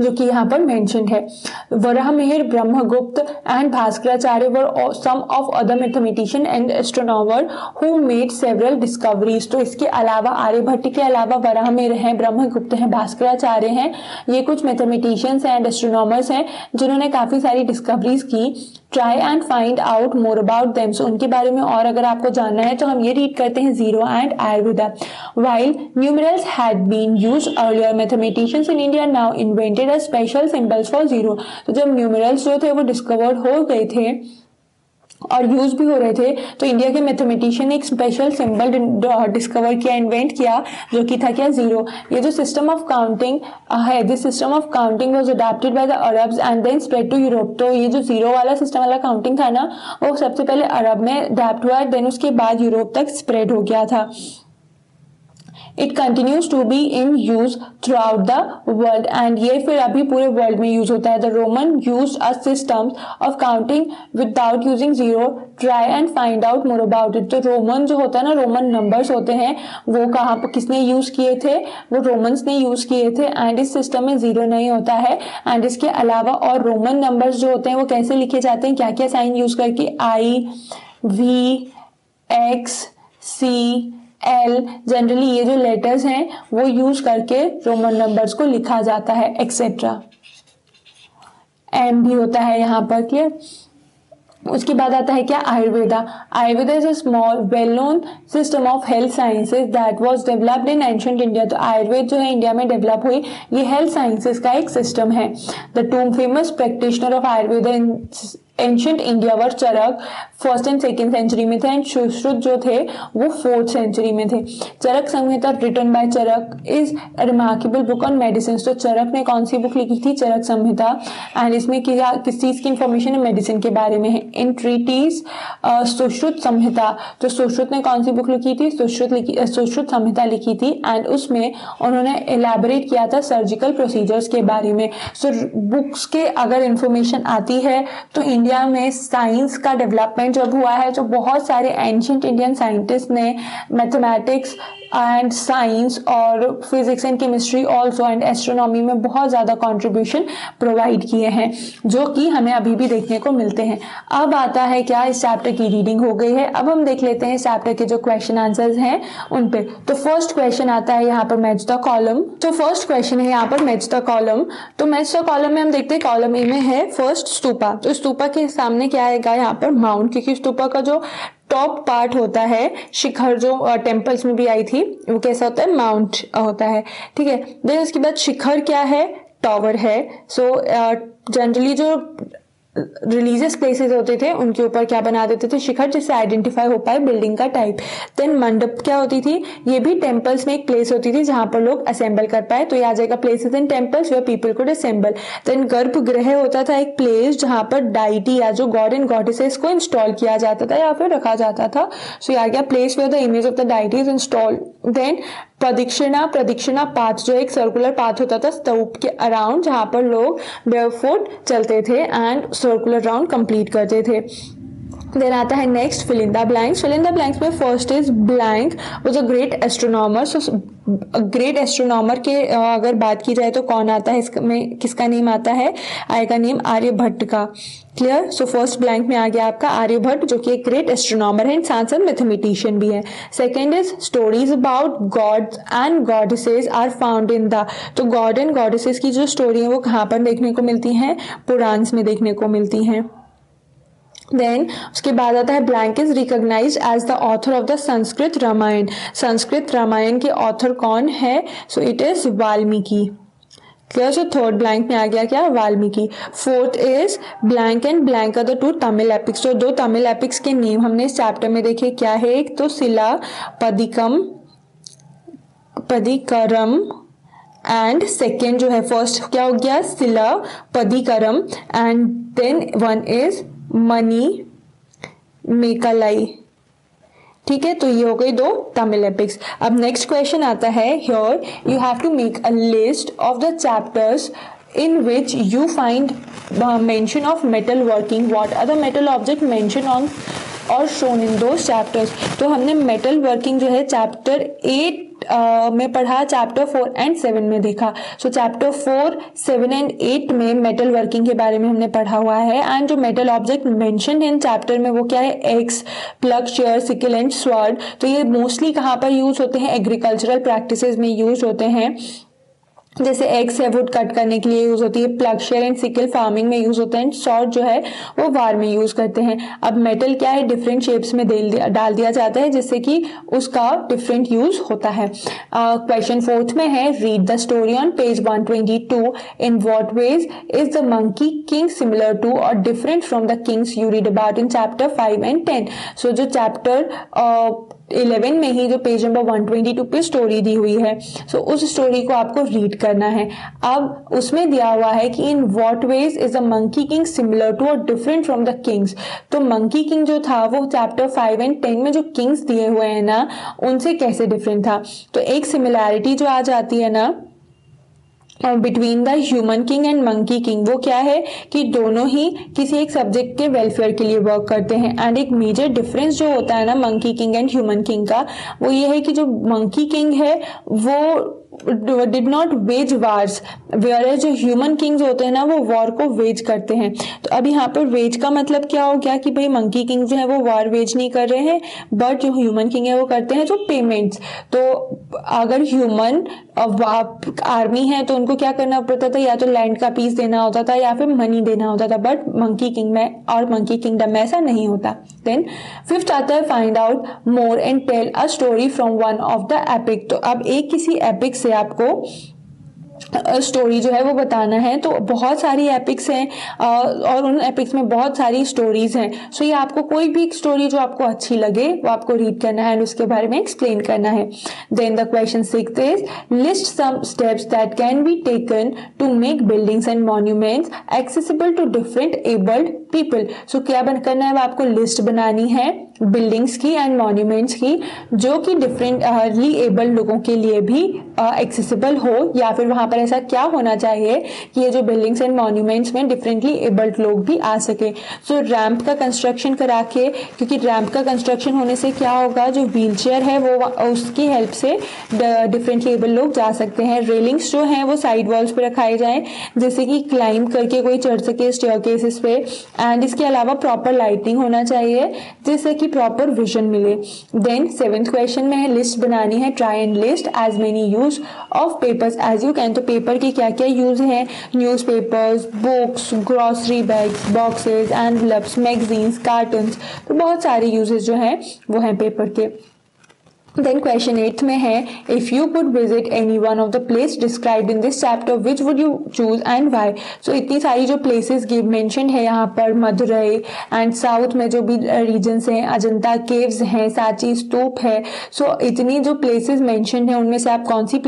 जो कि यहाँ पर मेंशन्ड है। Varahamihira, Brahmagupta and Bhaskaracharya were some of other mathematician and astronomer who made several discoveries. तो इसके अलावा आर्यभट्ट के अलावा वराहमिहिर हैं, ब्रह्मगुप्त हैं, भास्कराचार्य हैं, ये कुछ मैथमेटिशियंस एंड एस्ट्रोनॉमर्स हैं जिन्होंने काफी सारी डिस्कवरीज की। Try and find out more about them. So उनके बारे में और अगर आपको जानना है तो हम ये रीड करते हैं zero and Ayurveda. While numerals had been used earlier, mathematicians in India now invented a special symbols for zero। तो जब न्यूमरल्स जो थे वो डिस्कवर्ड हो गए थे और यूज भी हो रहे थे, तो इंडिया के मैथमेटिशियन ने एक स्पेशल सिंबल डिस्कवर किया, इन्वेंट किया, जो कि था क्या, जीरो। ये जो सिस्टम ऑफ काउंटिंग है, this system of counting was adopted by the Arabs and then spread to Europe. तो ये जो जीरो वाला सिस्टम वाला काउंटिंग था ना, वो सबसे पहले अरब में अडॉप्ट हुआ, देन उसके बाद यूरोप तक स्प्रेड हो गया था। It continues to be in use throughout the world and ये फिर अभी पूरे वर्ल्ड में यूज होता है। The Roman used a system of counting without using zero। Try and find out more about it। तो रोमन जो होता है ना, रोमन नंबर्स होते हैं, वो कहाँ पर किसने यूज किए थे, वो रोमन्स ने यूज किए थे। एंड इस सिस्टम में जीरो नहीं होता है। एंड इसके अलावा और रोमन नंबर्स जो होते हैं वो कैसे लिखे जाते हैं, क्या क्या साइन यूज करके, I, V, X, C, L, generally ये जो लेटर्स हैं वो यूज करके रोमन नंबर्स को लिखा जाता है, एक्सेट्रा। M भी होता है यहाँ पर, क्लियर। उसके बाद आता है क्या, Ayurveda. Ayurveda is a small well known system of health sciences that was developed in ancient India. तो आयुर्वेद जो है इंडिया में डेवलप हुई, ये हेल्थ साइंसेज का एक सिस्टम है। The two famous practitioner of Ayurveda in ancient India were Charak, first and second century में थे, एंड सुश्रुत जो थे वो फोर्थ सेंचुरी में थे। Charak Samhita written by Charak is remarkable book on medicine. तो चरक ने कौन सी बुक लिखी थी, चरक संहिता, एंड इसमें किस चीज की इंफॉर्मेशन है, मेडिसिन के बारे में है। इन ट्रीटीज सुश्रुत संहिता, तो सुश्रुत ने कौन सी बुक लिखी थी, सुश्रुत संहिता लिखी थी, एंड उसमें उन्होंने एलैबोरेट किया था सर्जिकल प्रोसीजर्स के बारे में। सो बुक्स के अगर इंफॉर्मेशन आती है तो इंडिया में साइंस का डेवलपमेंट जब हुआ है, जो बहुत सारे एंशिएंट इंडियन साइंटिस्ट ने मैथमेटिक्स एंड साइंस और physics and chemistry also and astronomy में बहुत ज़्यादा कंट्रीब्यूशन प्रोवाइड किए हैं, जो कि हमें अभी भी देखने को मिलते हैं। अब आता है क्या, इस चैप्टर की रीडिंग हो गई है, अब हम देख लेते हैं इस चैप्टर के जो क्वेश्चन आंसर्स हैं उन पे। तो फर्स्ट क्वेश्चन आता है यहाँ पर मैच द कॉलम। तो फर्स्ट क्वेश्चन है यहाँ पर मैच द कॉलम। तो मैच द कॉलम में हम देखते हैं, कॉलम ए में है फर्स्ट स्तूपा। तो स्तूपा के सामने क्या आएगा यहाँ पर, माउंट, क्योंकि स्तूपा का जो टॉप पार्ट होता है, शिखर जो टेम्पल्स में भी आई थी, वो कैसा होता है, माउंट होता है, ठीक है। देन उसके बाद शिखर क्या है, टॉवर है। सो जनरली जो रिलीजियस प्लेसेस होते थे उनके ऊपर क्या बना देते थे, शिखर, जिससे आइडेंटिफाई हो पाए बिल्डिंग का टाइप। देन मंडप क्या होती थी, ये भी टेम्पल्स में एक प्लेस होती थी जहां पर लोग असेंबल कर पाए, तो ये आ जाएगा places in temples where people could assemble. Then garbhagriha होता था एक प्लेस जहां पर डाइटी या जो गॉड एंड गॉडेसेस को इंस्टॉल किया जाता था या फिर रखा जाता था। सो ये आ गया place where the image of the deity is installed. Then pradakshina path, जो एक सर्कुलर पाथ होता था स्तूप के अराउंड, जहां पर लोग बेयरफुट चलते थे एंड सर्कुलर राउंड कंप्लीट करते थे। देन आता है next fill in the blanks. Fill in the blanks में first is blank was a great astronomer. So great astronomer के अगर बात की जाए तो कौन आता है, इसमें किसका नेम आता है, आएगा नेम आर्यभट्ट का, क्लियर। सो फर्स्ट ब्लैंक में आ गया आपका आर्यभट्ट, जो कि एक ग्रेट एस्ट्रोनॉमर है, साथ साथ मैथमेटिशियन भी है। Second is stories about gods and goddesses are found in the. तो गॉड एंड गॉडेसेस की जो स्टोरी है वो कहाँ पर देखने को मिलती हैं, पुराण्स में देखने को मिलती हैं। देन उसके बाद आता है blank is recognised as the author of the Sanskrit Ramayana. Sanskrit Ramayana के ऑथर कौन है? So it is Valmiki. Clear? So third blank में आ गया क्या? Valmiki. Fourth is blank and blank are the two Tamil epics. तो दो तमिल एपिक्स के नेम हमने इस चैप्टर में देखे, क्या है? एक तो शिला पदिकरम एंड सेकेंड जो है, फर्स्ट क्या हो गया? Silappadikaram and then one is Manimekalai. ठीक है, तो ये हो गई दो तमिल एपिक्स। अब नेक्स्ट क्वेश्चन आता है, here you have to make a list of the chapters in which you find mention of metal working. What are the metal object mentioned on or shown in those chapters? तो हमने metal working जो है chapter 8 में पढ़ा, chapter 4 and 7 में देखा। सो chapter 4, 7 and 8 में metal working के बारे में हमने पढ़ा हुआ है। एंड जो metal object mention in chapter में वो क्या है? X, plug, share, sickle and sword. तो ये मोस्टली कहाँ पर यूज होते हैं? एग्रीकल्चरल प्रैक्टिसेस में यूज होते हैं। जैसे एक्स है वुड कट करने के लिए यूज होती है, plug, share and sickle farming में यूज होते हैं, शॉर्ट जो है वो वार में यूज करते हैं। अब मेटल क्या है? डिफरेंट शेप्स में डाल दिया जाता है जिससे कि उसका डिफरेंट यूज होता है। क्वेश्चन फोर्थ में है, read the story on page 122। In what ways is the monkey king similar to और different from the kings you read about in chapter 5 and 10। So जो चैप्टर 11 में ही जो पेज नंबर 122 पे story दी हुई है, सो उस स्टोरी को आपको रीड करना है। अब उसमें दिया हुआ है कि in what ways is the monkey king similar to और डिफरेंट फ्रॉम द किंग्स। तो मंकी किंग जो था वो चैप्टर 5 एंड 10 में जो किंग्स दिए हुए हैं ना, उनसे कैसे डिफरेंट था। तो एक सिमिलैरिटी जो आ जाती है ना between the human king and monkey king, वो क्या है कि दोनों ही किसी एक सब्जेक्ट के वेलफेयर के लिए वर्क करते हैं। एंड एक मेजर डिफरेंस जो होता है ना monkey king and human king का, वो ये है कि जो मंकी किंग है वो did not wage wars, where जो ह्यूमन किंग्स होते हैं ना वो वॉर को वेज करते हैं। तो अब यहाँ पर वेज का मतलब क्या हो गया कि भाई मंकी किंग जो है वो वॉर वेज नहीं कर रहे हैं, बट जो ह्यूमन किंग है वो करते हैं जो पेमेंट्स। तो अगर ह्यूमन आर्मी है तो उनको क्या करना पड़ता था? या तो लैंड का पीस देना होता था या फिर मनी देना होता था, बट मंकी किंग में और मंकी किंगडम में ऐसा नहीं होता। देन फिफ्थ आता है, find out more and tell a story from one of the epic. तो अब एक किसी एपिक से आपको स्टोरी जो है वो बताना है। तो बहुत सारी एपिक्स हैं और उन एपिक्स में बहुत सारी स्टोरीज हैं। सो ये आपको कोई भी स्टोरी जो आपको अच्छी लगे वो आपको रीड करना है और उसके बारे में एक्सप्लेन करना है। Then the question 6 is, list some steps that can be taken to make buildings and monuments accessible to different abled people. So क्या करना है? आपको लिस्ट बनानी है बिल्डिंग्स की एंड मॉन्यूमेंट्स की जो कि डिफरेंटली एबल्ड लोगों के लिए भी एक्सेसिबल हो, या फिर वहां पर ऐसा क्या होना चाहिए कि ये जो बिल्डिंग्स एंड मॉन्यूमेंट्स में डिफरेंटली एबल्ड लोग भी आ सके। सो रैंप का कंस्ट्रक्शन करा के, क्योंकि रैंप का कंस्ट्रक्शन होने से क्या होगा, जो व्हील चेयर है वो उसकी हेल्प से डिफरेंटली एबल्ड लोग जा सकते हैं। रेलिंग्स जो हैं वो साइड वॉल्स पे रखाए जाएं जैसे कि क्लाइंब करके कोई चढ़ सके स्टेयरकेसेस पे। एंड इसके अलावा प्रॉपर लाइटिंग होना चाहिए जिससे कि प्रॉपर विजन मिले। देन 7th क्वेश्चन में है, लिस्ट बनानी है, try and list as many use of papers as you can. तो पेपर के क्या क्या यूज हैं? Newspapers, books, grocery bags, boxes, envelopes, magazines, cartons. तो बहुत सारे यूजेस जो हैं वो हैं पेपर के। देन क्वेश्चन 8 में है, if you could visit any one of the place described in this chapter which would you choose and why. So इतनी सारी जो प्लेसेस मेंशन है यहाँ पर, मदुरई एंड साउथ में जो भी रीजन्स हैं, अजंता केव्स हैं, सांची स्तूप है। सो इतनी जो प्लेसेस मेंशन है उनमें से आप कौन सी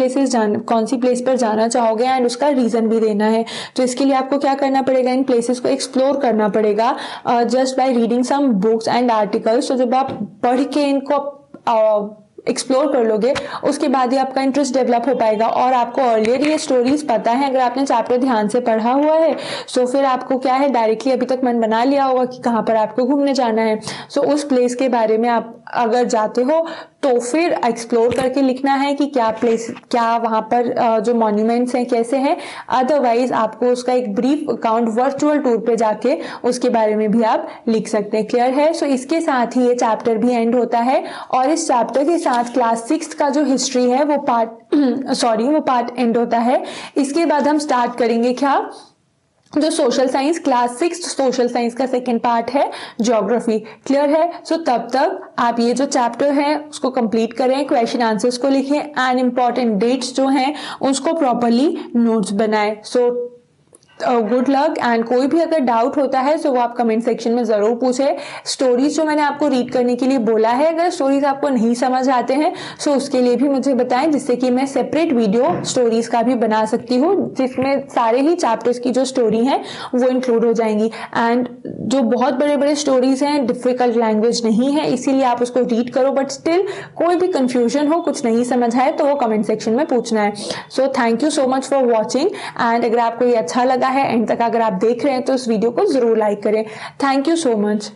प्लेस पर जाना चाहोगे एंड उसका रीजन भी देना है। तो इसके लिए आपको क्या करना पड़ेगा? इन प्लेसेस को एक्सप्लोर करना पड़ेगा just by reading some books and articles. तो जब आप पढ़ के इनको एक्सप्लोर कर लोगे उसके बाद ही आपका इंटरेस्ट डेवलप हो पाएगा। और आपको अर्लियर ये स्टोरीज पता है, अगर आपने चैप्टर ध्यान से पढ़ा हुआ है सो फिर आपको क्या है, डायरेक्टली अभी तक मन बना लिया होगा कि कहाँ पर आपको घूमने जाना है। सो उस प्लेस के बारे में आप अगर जाते हो तो फिर एक्सप्लोर करके लिखना है कि क्या वहाँ पर जो मॉन्यूमेंट्स हैं कैसे हैं। अदरवाइज आपको उसका एक ब्रीफ अकाउंट वर्चुअल टूर पे जाके उसके बारे में भी आप लिख सकते हैं। क्लियर है? सो इसके साथ ही ये चैप्टर भी एंड होता है और इस चैप्टर के साथ क्लास 6 का जो हिस्ट्री है वो पार्ट एंड होता है। इसके बाद हम स्टार्ट करेंगे क्या, जो social science class 6 social science का सेकंड पार्ट है ज्योग्राफी। क्लियर है? सो तब तक आप ये जो चैप्टर है उसको कंप्लीट करें, क्वेश्चन आंसर्स को लिखें एंड इंपॉर्टेंट डेट्स जो हैं उसको प्रॉपरली नोट्स बनाएं। सो गुड लक एंड कोई भी अगर डाउट होता है तो वो आप कमेंट सेक्शन में ज़रूर पूछें। स्टोरीज जो मैंने आपको रीड करने के लिए बोला है, अगर स्टोरीज आपको नहीं समझ आते हैं तो उसके लिए भी मुझे बताएं, जिससे कि मैं सेपरेट वीडियो स्टोरीज का भी बना सकती हूँ, जिसमें सारे ही चैप्टर्स की जो स्टोरी हैं वो इंक्लूड हो जाएंगी। एंड जो बहुत बड़े बड़े स्टोरीज हैं, डिफिकल्ट लैंग्वेज नहीं है, इसीलिए आप उसको रीड करो, बट स्टिल कोई भी कंफ्यूजन हो, कुछ नहीं समझ आए तो वो कमेंट सेक्शन में पूछना है। So thank you so much for watching and अगर आपको ये अच्छा लगा है एंड तक अगर आप देख रहे हैं तो इस वीडियो को जरूर लाइक करें। Thank you so much.